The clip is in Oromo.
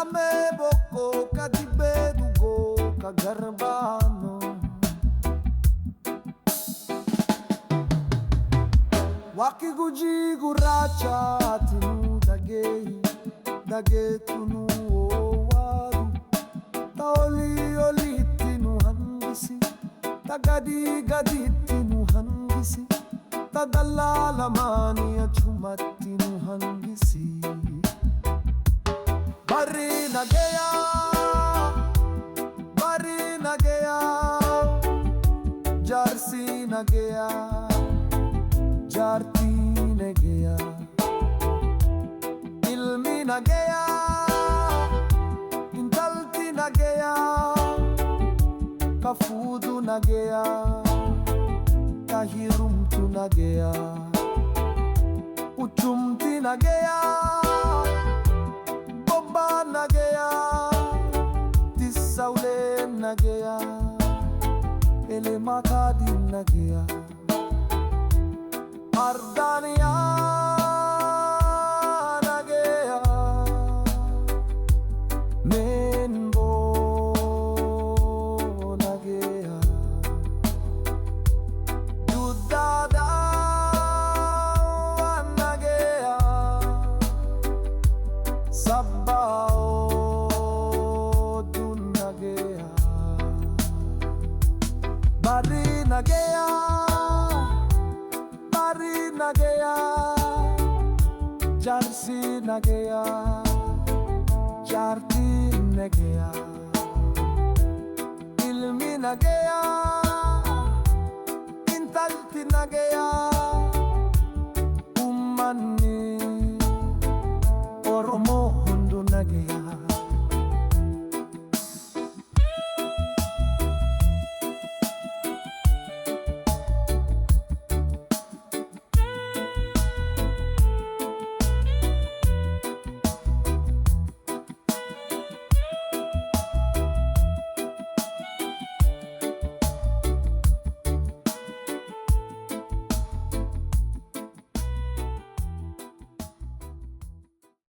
Kame boko kadibe dugo kagarbano Waki guji guracha tinu dage tunu wadu Taoli oli tinu hangisi Gadi tinu hangisi Tadalala mani achumatinu hangisi Bari na gaya Jarsi na gaya Jarti ne gaya Ilmi na gaya Intalti na gaya Kafudu na gaya Kahirumtu na gaya Uchumti na gaya Boba na gaya Tisaule na gaya Ele makadi na gaya Ardania na gaya Menbo na gaya Yudada na gaya Sabao dun na gaya Bari na gaya na gaya Jarsi na gaya Jarti na gaya Ilmi na gaya Intalti na gaya Umani Oromo hundu na gaya